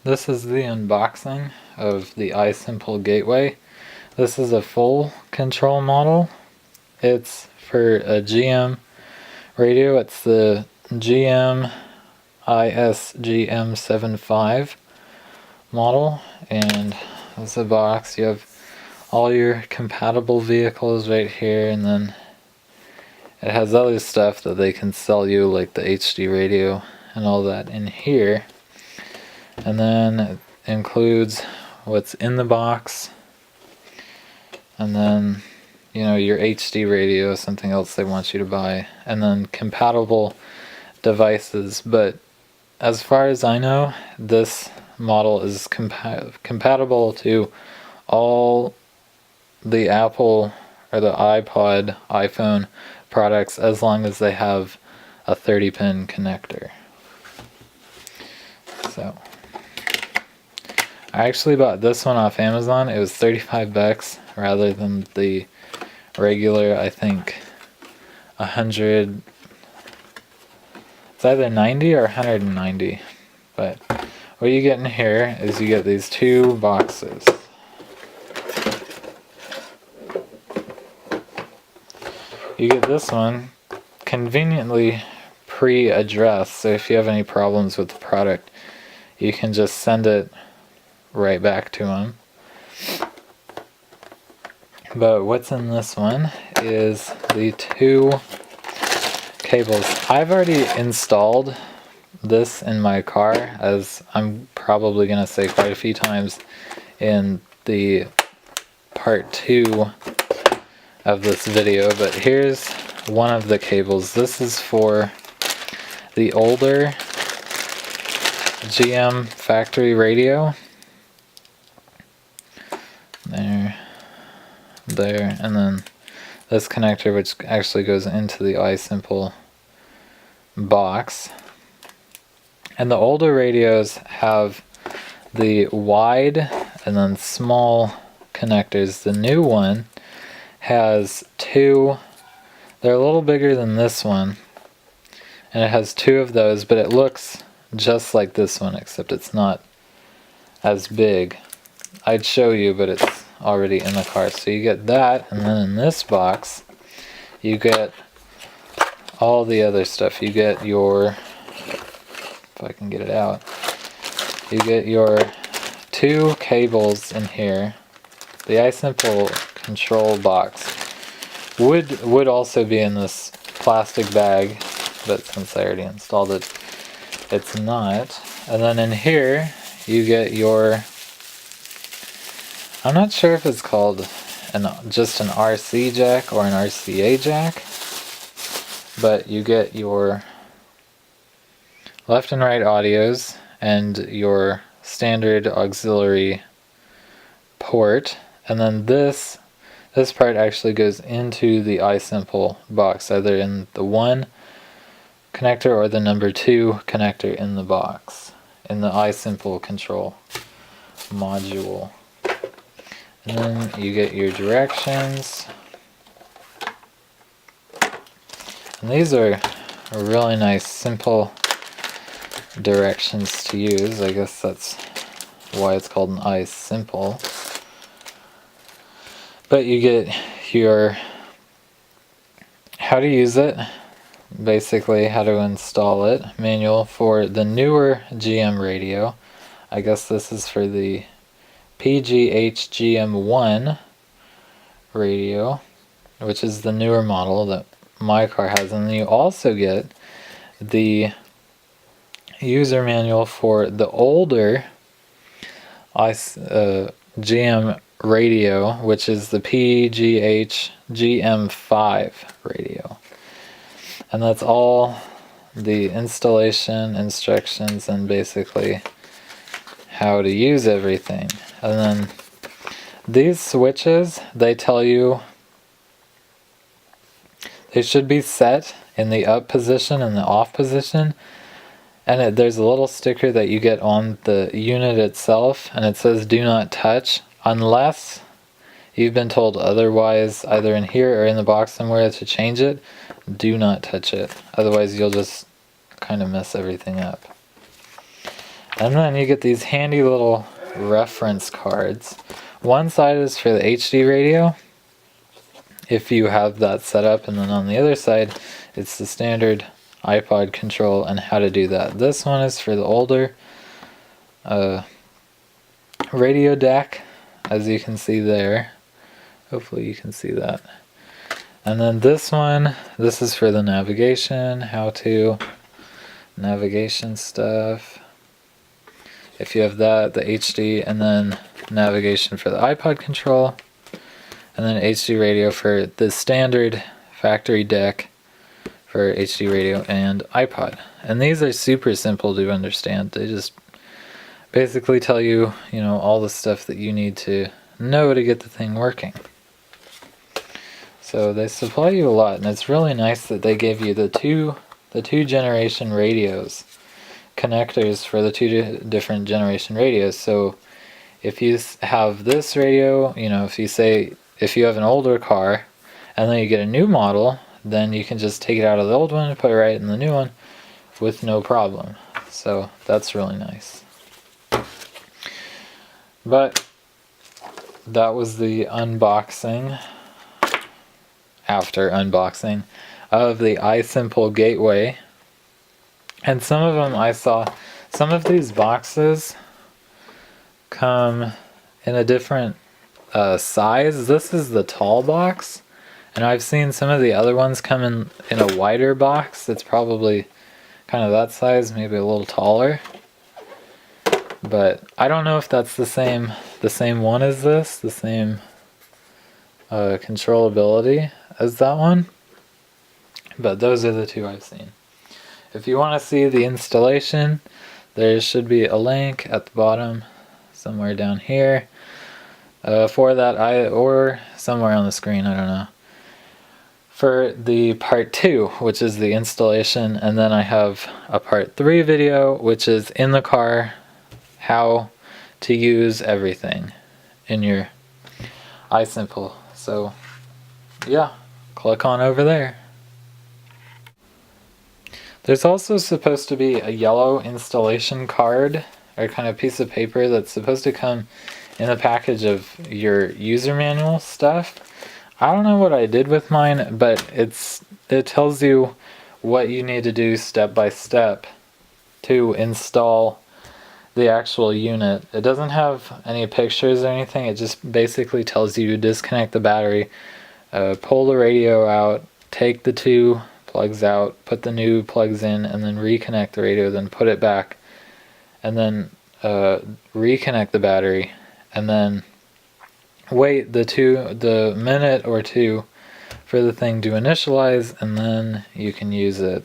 This is the unboxing of the iSimple gateway. This is a full control model. It's for a GM radio. It's the GM ISGM75 model, and this is a box. You have all your compatible vehicles right here, and then it has other stuff that they can sell you, like the HD radio and all that in here. And then it includes what's in the box, and then your HD radio, something else they want you to buy, and then compatible devices. But as far as I know, this model is compatible to all the Apple or the iPod, iPhone products, as long as they have a 30-pin connector. So I actually bought this one off Amazon. It was 35 bucks rather than the regular, I think, 100. It's either 90 or 190. But what you get in here is you get these two boxes. You get this one conveniently pre-addressed, so if you have any problems with the product, you can just send it right back to them. But what's in this one is the two cables. I've already installed this in my car, as I'm probably going to say quite a few times in the part 2 of this video, but here's one of the cables. This is for the older GM factory radio. There, and then this connector, which actually goes into the iSimple box. And the older radios have the wide and then small connectors. The new one has two. They're a little bigger than this one, and it has two of those, but it looks just like this one, except it's not as big. I'd show you, but it's already in the car. So you get that, and then in this box you get all the other stuff. You get your, if I can get it out, you get your two cables in here. The iSimple control box would also be in this plastic bag, but since I already installed it, it's not. And then in here you get your, I'm not sure if it's called just an RC jack or an RCA jack, but you get your left and right audios and your standard auxiliary port. And then this part actually goes into the iSimple box, either in the 1 connector or the number 2 connector in the box, in the iSimple control module. And then you get your directions. And these are really nice, simple directions to use. I guess that's why it's called an iSimple. But you get your how to use it, basically how to install it, manual for the newer GM radio. I guess this is for the PGH-GM1 radio, which is the newer model that my car has. And then you also get the user manual for the older GM radio, which is the PGH-GM5 radio. And that's all the installation instructions and basically how to use everything. And then these switches, they tell you they should be set in the up position and the off position. And there's a little sticker that you get on the unit itself, and it says do not touch, unless you've been told otherwise, either in here or in the box somewhere, to change it. Do not touch it, otherwise you'll just kind of mess everything up. And then you get these handy little reference cards. One side is for the HD radio, if you have that set up, and then on the other side, it's the standard iPod control and how to do that. This one is for the older radio deck, as you can see there. Hopefully you can see that. And then this one, this is for the navigation, how-to navigation stuff. If you have that, the HD, and then navigation for the iPod control, and then HD radio for the standard factory deck for HD radio and iPod. And these are super simple to understand. They just basically tell you, all the stuff that you need to know to get the thing working. So they supply you a lot, and it's really nice that they give you the two generation radios, connectors for the two different generation radios. So if you have this radio, if you have an older car and then you get a new model, then you can just take it out of the old one and put it right in the new one with no problem. So that's really nice. But that was the unboxing, after unboxing, of the iSimple Gateway. And some of them I saw, some of these boxes come in a different size. This is the tall box, and I've seen some of the other ones come in a wider box that's probably kind of that size, maybe a little taller. But I don't know if that's the same one as this, the same controllability as that one. But those are the two I've seen. If you want to see the installation, there should be a link at the bottom, somewhere down here, for that, or somewhere on the screen, I don't know, for the part 2, which is the installation. And then I have a part 3 video, which is in the car, how to use everything in your iSimple. So yeah, click on over there. There's also supposed to be a yellow installation card, or kind of piece of paper, that's supposed to come in a package of your user manual stuff. I don't know what I did with mine, but it tells you what you need to do step by step to install the actual unit. It doesn't have any pictures or anything. It just basically tells you to disconnect the battery, pull the radio out, take the two plugs out, put the new plugs in, and then reconnect the radio, then put it back, and then reconnect the battery, and then wait the minute or two for the thing to initialize, and then you can use it